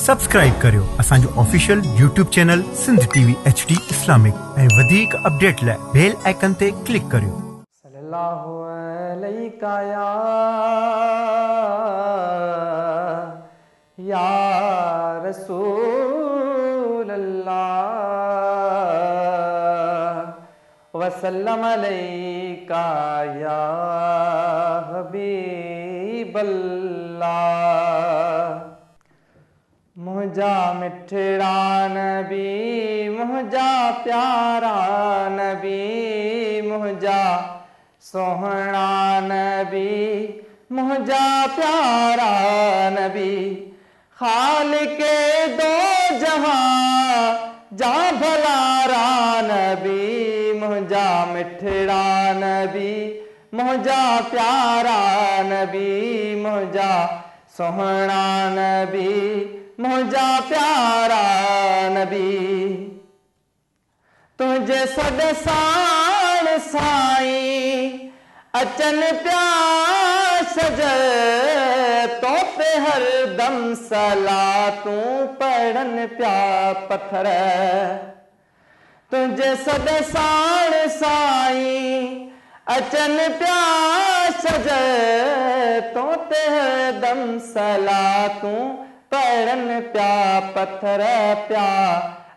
Subscribe करियो असांजो official YouTube channel Sindh TV HD Islamic ऐं वधीक अपडेट लाइ बेल आइकन ते क्लिक करियो। सल्लल्लाहु अलैका या रसूल अल्लाह वसल्लम अलैका या हबीब अल्लाह। मुझा मिठड़ा नबी मुझा प्यारा नबी मुझा सोहना नबी मुझा प्यारा नबी खालिके दो जहां जा भलारा नबी मुझा मिठड़ा नबी मुझा प्यारा नबी मुझा सोहना नबी मुझा प्यारा नबी। तुझे सद साण साईं अचन प्यास तो पे हर दम सलातूं पढ़न प्या पत्थर। तुझे सद साण साईं अचन प्यास तो ते हर दम सलातूं पढ़न प्या पत्थर प्या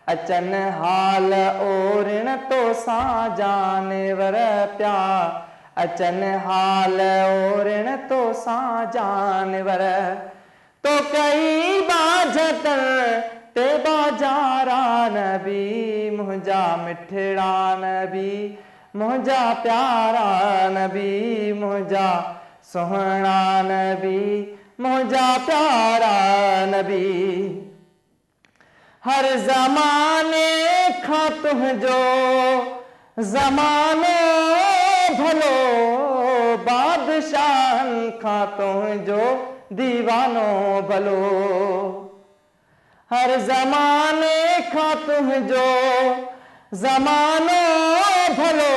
अचन हाल ओरण तो सा जानवर प्या अचन हाल ओरण तो सा जानवर। तो कई बाजत ते बाजारा नबी मुझा मिठड़ा नबी मुझा प्यारा नबी मुझा सोहना नबी मुझा प्यारा नबी। हर जमाने खा तुझो जमानो भलो बादशाह खा तुझो दीवानो भलो। हर जमाने खा तुझो जमानो भलो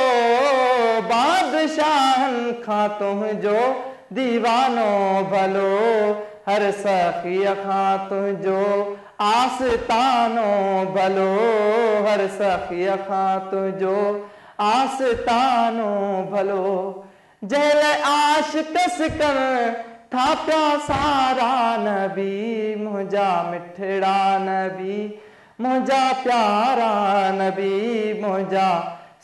बादशाह खा तुझो दीवानो भलो। हर सखी खा तुझो आस्तानो भलो हर सखी खा तुझो आस्तानो भलो। जल आशिक सिकन था प्या सारा नबी मुझा मिठड़ा नबी मुझा प्यारा नबी मुझा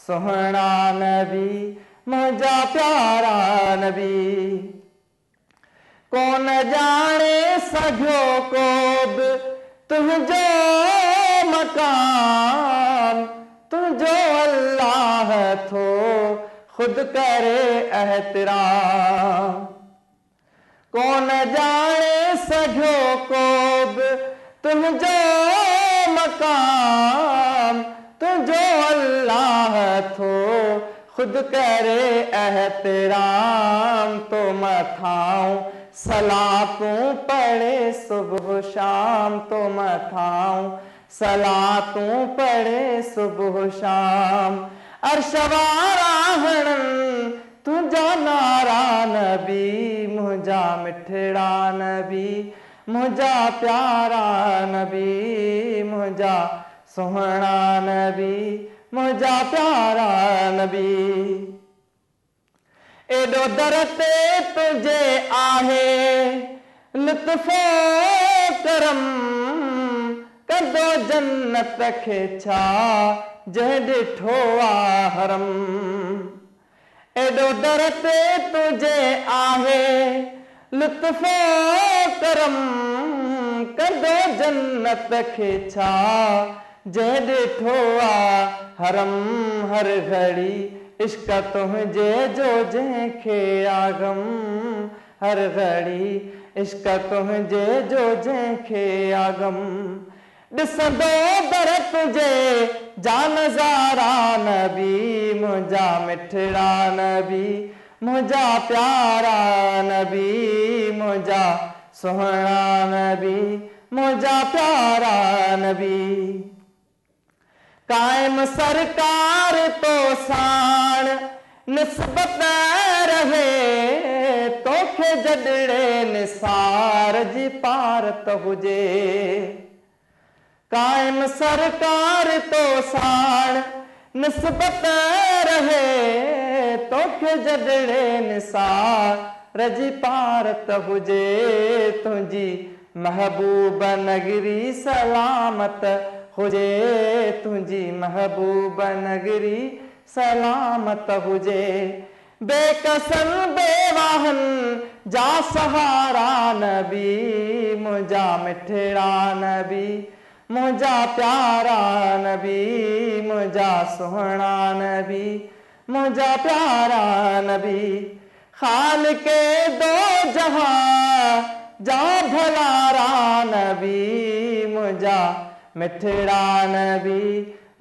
सोहना नबी मुझा प्यारा नबी। कौन जाने सघो को बि तुझो मकाम तुझो अल्लाह थो खुद करे एहतराम। कौन जाने सघो को बि तुझो मकाम तुझो अल्लाह थो खुद करे एहतराम। तो मथाऊं सलातूं पढ़े सुबह शाम तो मथाऊं सलातूं पढ़े सुबह शाम। अर्शवारा हणन तुझा नारा नबी मुझा मिठड़ा नबी मुझा प्यारा नबी मुझा सोहना नबी मुझा प्यारा नबी। एडो दरते तुझे आहे लुत्फो करम कदो जन्नत खे छा जंहिं ॾिठो आ हरम। एडो दरते तुझे आहे लुत्फो करम कदो जन्नत खे छा जंहिं ॾिठो आ हरम। हर घड़ी इश्क तुझे जो जंहिंखे आगम हर घड़ी इश्क तुझे जो जंहिंखे आगम। ॾिसंदो दर तुझे जा नज़ारा नबी मुझा मिठड़ा नबी मुझा प्यारा नबी मुझा सोहना नबी मुझा प्यारा नबी। कायम सरकार तो साण निस्बत रहे तो तोखे जॾड़े निसार जी पारत हुजे कायम सरकार तो साण निस्बत रहे तोखे जॾड़े निसार जी पारत हुजे तुझी महबूब नगरी सलामत हुजे तुझी महबूब नगरी सलामत हुजे बेकसन बेवाहन जा सहारा नबी मुझा मिठड़ा नबी मुझा प्यारा नबी मुझा सुहणा नबी मुझा प्यारा नबी खाल के दो जहां जा भलारा नबी मुझा मिठड़ा नबी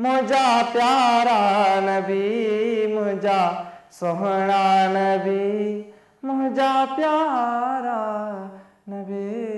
मुझा प्यारा नबी मुझा सुहणा नबी मुझा प्यारा नबी।